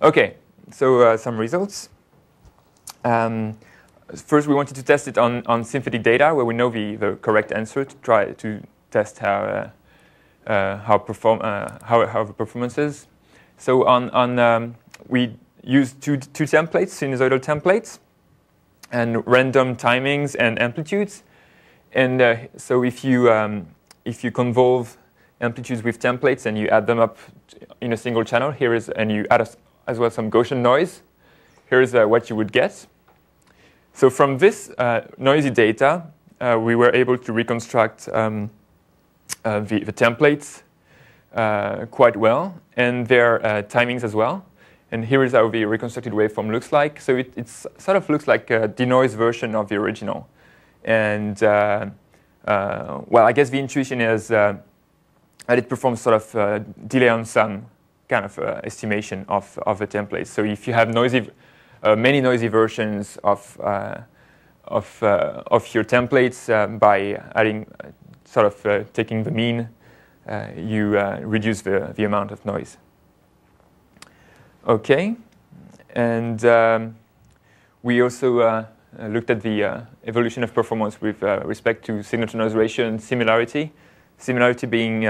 Okay, so some results. First, we wanted to test it on synthetic data, where we know the correct answer, to try to test how the performance is. So we used two templates, sinusoidal templates, and random timings and amplitudes. And so if you convolve amplitudes with templates and you add them up in a single channel, and you add as well some Gaussian noise, here's what you would get. So from this noisy data, we were able to reconstruct the templates quite well, and their timings as well. And here is how the reconstructed waveform looks like. So it sort of looks like a denoised version of the original. And well, I guess the intuition is that it performs sort of delay on sum kind of estimation of the templates. So if you have many noisy versions of your templates, by adding sort of taking the mean, you reduce the amount of noise. Okay, and we also looked at the evolution of performance with respect to signal-to-noise ratio and similarity. Similarity being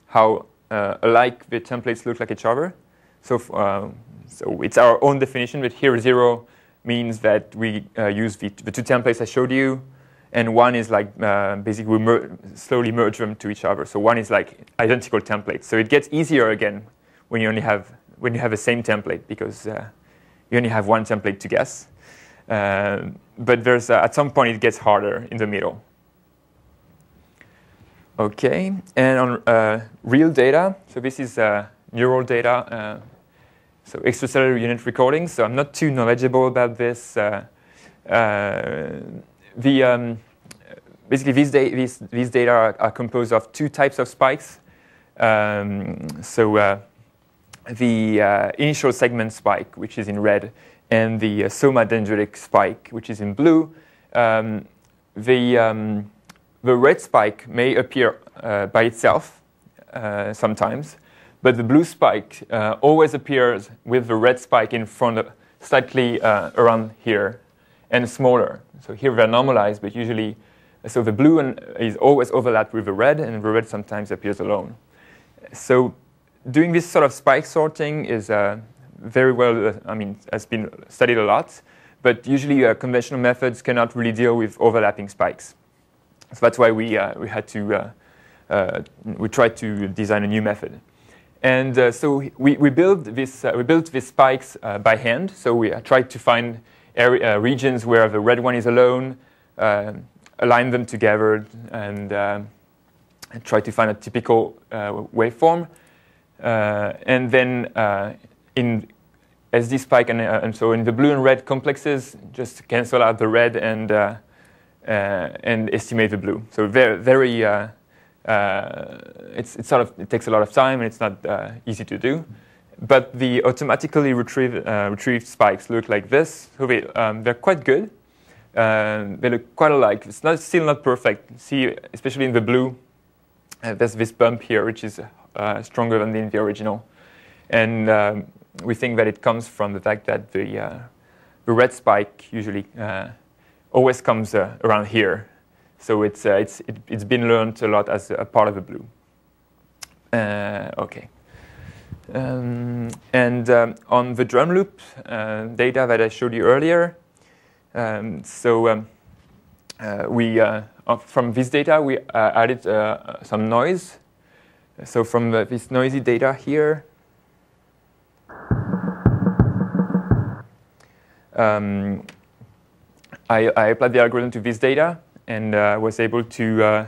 how alike the templates look like each other. So it's our own definition, but here 0 means that we use the two templates I showed you, and 1 is like basically we slowly merge them to each other. So 1 is like identical templates. So it gets easier again when you have the same template, because you only have one template to guess. But there's at some point it gets harder in the middle. Okay, and on real data, so this is neural data, so extracellular unit recordings. So I'm not too knowledgeable about this. Basically, these data are composed of two types of spikes. The initial segment spike, which is in red, and the soma dendritic spike, which is in blue. The red spike may appear by itself sometimes, but the blue spike always appears with the red spike in front of, slightly around here, and smaller. So here they're normalized, but usually, so the blue is always overlapped with the red, and the red sometimes appears alone. So doing this sort of spike sorting is very well, has been studied a lot, but usually conventional methods cannot really deal with overlapping spikes. So that's why we tried to design a new method. And so we built these spikes by hand. So we tried to find regions where the red one is alone, align them together, and try to find a typical waveform. And then in SD spike, and so in the blue and red complexes, just cancel out the red and estimate the blue. So very it takes a lot of time, and it's not easy to do. but the automatically retrieved spikes look like this. So they're quite good. They look quite alike. It's still not perfect. See, especially in the blue, there's this bump here, which is stronger than in the original. And we think that it comes from the fact that the red spike usually always comes around here. So it's been learned a lot as a part of the blue. Okay. And on the drum loop data that I showed you earlier, from this data, we added some noise. So from this noisy data here, I applied the algorithm to this data and was able to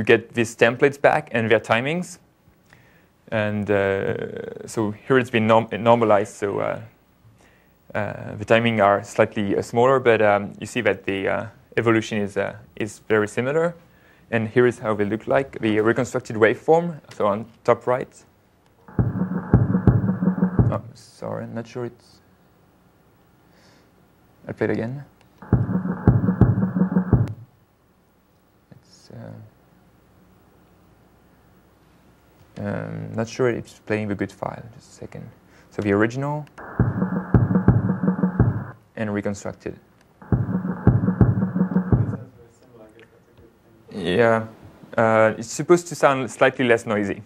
get these templates back and their timings. And so here it's been normalized, so the timing are slightly smaller, but you see that the evolution is very similar. And here is how they look like, the reconstructed waveform, so on top right. Oh, sorry, I'm not sure it's... I'll play it again. It's... not sure it's playing the good file, just a second. So the original and reconstructed. Yeah, it's supposed to sound slightly less noisy,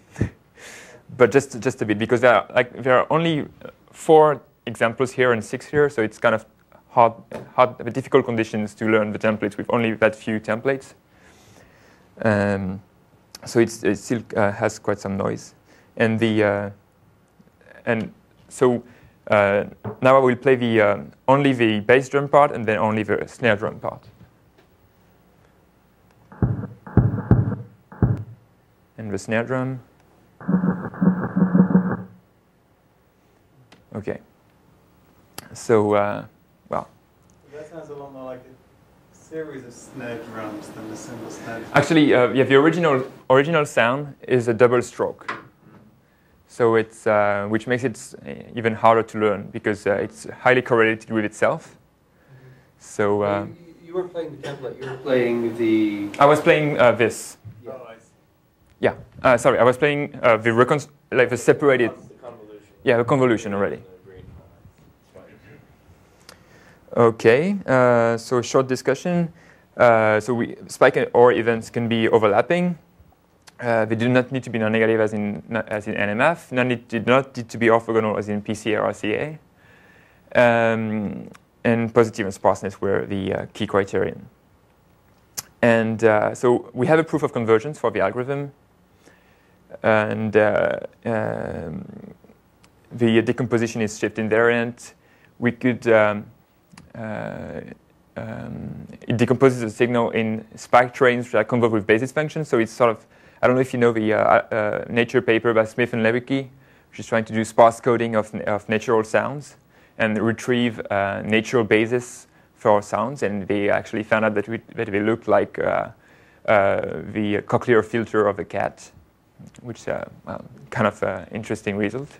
but just a bit, because there are only 4 examples here and 6 here, so it's kind of hard, difficult conditions to learn the templates with only that few templates. So it still has quite some noise, and so now I will play only the bass drum part and then only the snare drum part. And the snare drum. Okay. So, well. That sounds a lot more like a series of snare drums than a single snare drum. Actually, yeah, the original sound is a double stroke. So it's which makes it even harder to learn because it's highly correlated with itself. Mm-hmm. So you were playing the template. You were playing the. I was playing this. Yeah. Yeah. Sorry, I was playing the separated. The convolution. Yeah, the convolution already. Okay. So short discussion. So spike or events can be overlapping. They do not need to be non-negative as in NMF. Did not need to be orthogonal as in PCA or RCA. And positive and sparseness were the key criterion. And so we have a proof of convergence for the algorithm. And the decomposition is shift-invariant. We could it decomposes the signal in spike trains that are convolved with basis functions. So it's sort of, I don't know if you know the Nature paper by Smith and Lewicki, which is trying to do sparse coding of natural sounds and retrieve natural basis for sounds. And they actually found out that they looked like the cochlear filter of a cat, which is kind of an interesting result.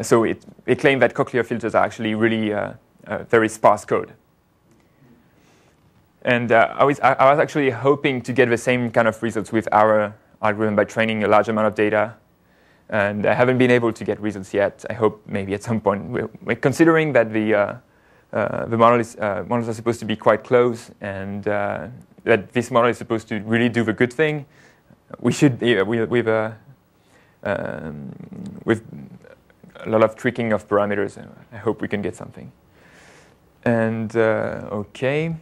So it claimed that cochlear filters are actually really very sparse code. And I was actually hoping to get the same kind of results with our algorithm by training a large amount of data. And I haven't been able to get results yet. I hope maybe at some point. We're considering that the models are supposed to be quite close, and that this model is supposed to really do the good thing. We should be with a lot of tricking of parameters. I hope we can get something. And okay.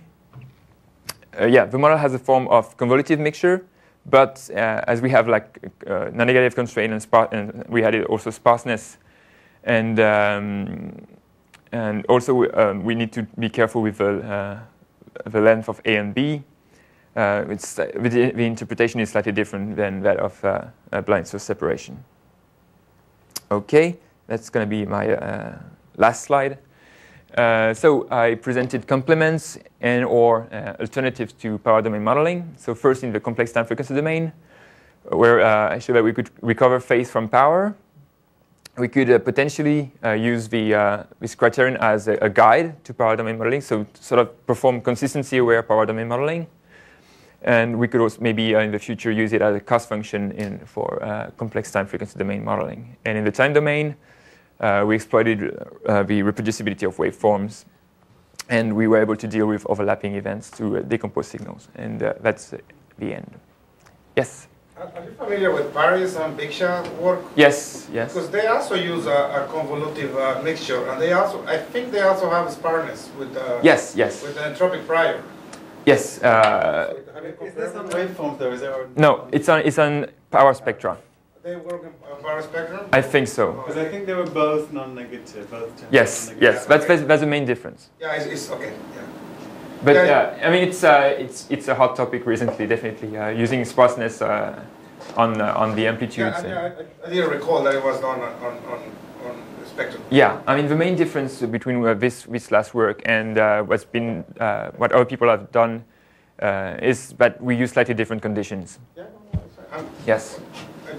Yeah, the model has a form of convolutive mixture, but as we have like non-negative constraint and we had also sparseness, and also we need to be careful with the length of A and B. The interpretation is slightly different than that of blind source separation. Okay, that's going to be my last slide. So I presented complements and/or alternatives to power domain modeling. So first in the complex time frequency domain, where I showed that we could recover phase from power. we could potentially use this criterion as a guide to power domain modeling, so sort of perform consistency-aware power domain modeling. And we could also maybe in the future use it as a cost function for complex time frequency domain modeling. And in the time domain, we exploited the reproducibility of waveforms, and we were able to deal with overlapping events to decompose signals. And that's the end. Yes? Are you familiar with Paris and Biksha work? Yes, yes. Because they also use a convolutive mixture, and I think they also have sparseness with yes, yes. with the entropic prior. Yes. Is this on waveforms though? Is it? Or No, it's on power spectra. They work in power spectrum? I think so. Because I think they were both non-negative. Yes, non-negative. yes. That's the main difference. Yeah, it's okay. Yeah. But Yeah. I mean, it's a hot topic recently, definitely. Using sparseness on the amplitudes. Yeah, I didn't recall that it was done on the spectrum. Yeah, I mean, the main difference between this last work and what other people have done is that we use slightly different conditions. Yeah, Yes.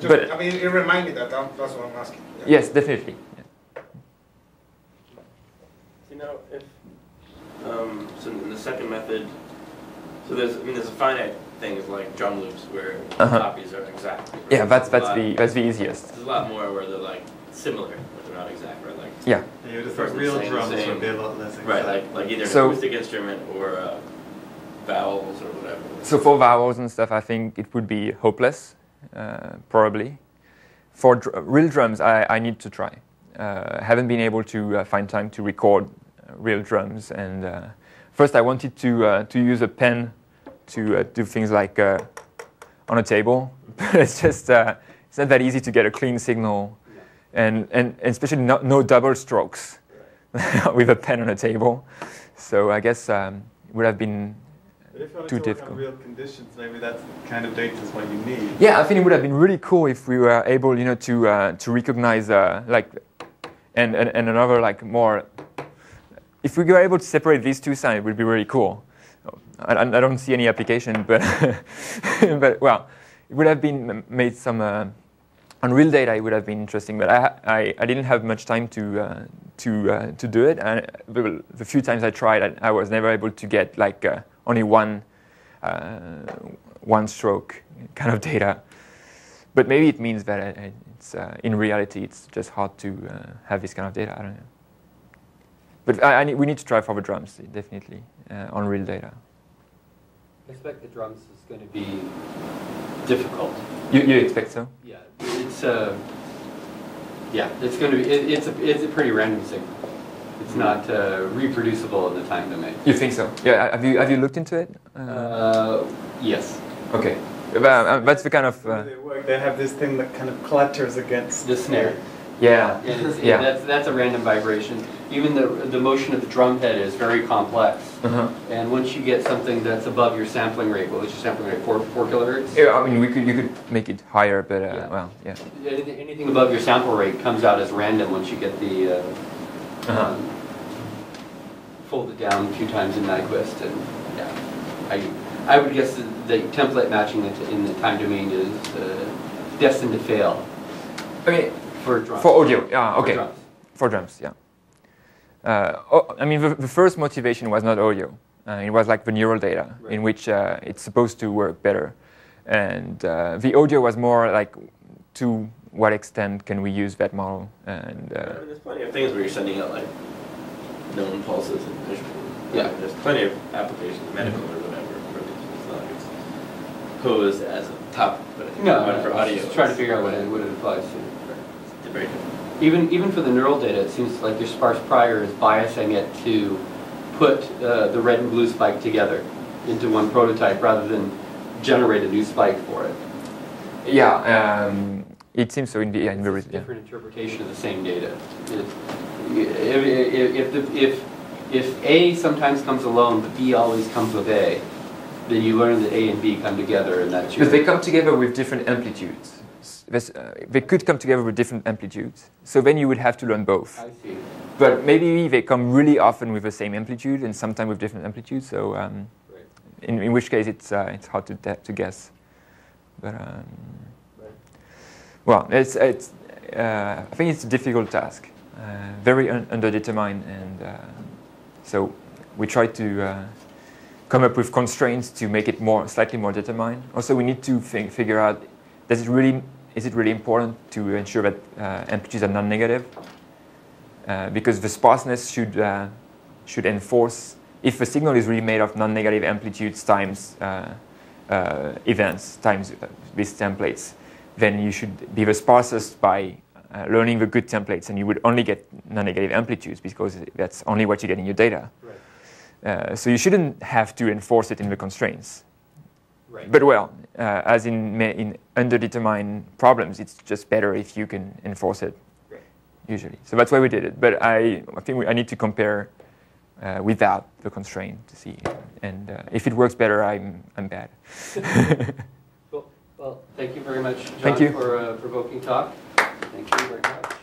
I mean, it reminded me that. That's what I'm asking. Yeah. Yes, definitely. Yeah. You know, if so in the second method, so there's a finite things like drum loops where copies are exact. Right? Yeah, that's the easiest. There's a lot more where they're like similar, but they're not exact, right? Like Yeah. You would have First thought real saying drums the same. would be a lot less exact. right, like either an So- acoustic instrument or vowels or whatever. So for vowels and stuff, I think it would be hopeless, probably. For real drums, I need to try. I haven't been able to find time to record real drums, and first I wanted to use a pen to do things like on a table. It's just it's not that easy to get a clean signal, and especially no double strokes with a pen on a table. So I guess it would have been But if you want too to work difficult. on real conditions, maybe that's the kind of data is what you need. Yeah, I think it would have been really cool if we were able, to recognize and another more. If we were able to separate these two signs, it would be really cool. I don't see any application, but but well, it would have been made some on real data. It would have been interesting, but I didn't have much time to do it. And the few times I tried, I was never able to get only one stroke kind of data. But maybe it means that it's in reality it's just hard to have this kind of data. I don't know. But we need to try for the drums, definitely, on real data. I expect the drums is going to be difficult. You expect so? Yeah, it's it's going to be it's a pretty random signal. It's not reproducible in the time domain. You think so? Yeah. Have you looked into it? Yes. Okay. That's the kind of. They have this thing that kind of clatters against The snare. Yeah. And Yeah. that's a random vibration. Even the motion of the drum head is very complex. And once you get something that's above your sampling rate, well, what's your sampling rate? 4 kilohertz? Yeah. I mean, you could make it higher, but Yeah. well, yeah. Anything above your sample rate comes out as random once you get the fold it down a few times in Nyquist, and I would guess that the template matching in the time domain is destined to fail I mean, for drums. for audio. Yeah. For Okay. drums. For drums. Yeah. I mean, the first motivation was not audio. It was like the neural data, Right. in which it's supposed to work better, and the audio was more like to what extent can we use that model, and There's plenty of things where you're sending out known pulses and visual. Yeah. There's plenty of applications, medical or whatever, for these. It's not like it's posed as a topic, but I think for audio. Just trying to figure out what it applies to. It's very different. Even for the neural data, it seems like your sparse prior is biasing it to put the red and blue spike together into one prototype rather than generate a new spike for it. yeah, it seems so in the It's a different interpretation of the same data. If A sometimes comes alone, but B always comes with A, then you learn that A and B come together, and that's your. Because they come together with different amplitudes. They could come together with different amplitudes. So then you would have to learn both. I see. But maybe they come really often with the same amplitude and sometimes with different amplitudes. So Right. in which case it's hard to guess. But Right. well, I think it's a difficult task, very underdetermined, and so we try to come up with constraints to make it slightly more determined. Also, we need to figure out, is it really important to ensure that amplitudes are non-negative? Because the sparseness should enforce, if the signal is really made of non-negative amplitudes times events, times these templates, then you should be the sparsest by learning the good templates, and you would only get non-negative amplitudes because that's only what you get in your data. Right. So you shouldn't have to enforce it in the constraints. Right. But well, as in underdetermined problems, it's just better if you can enforce it. Right. Usually. So that's why we did it. But I think I need to compare without the constraint to see, and if it works better, I'm bad. Cool. Well, thank you very much, John, for a provoking talk. Thank you very much.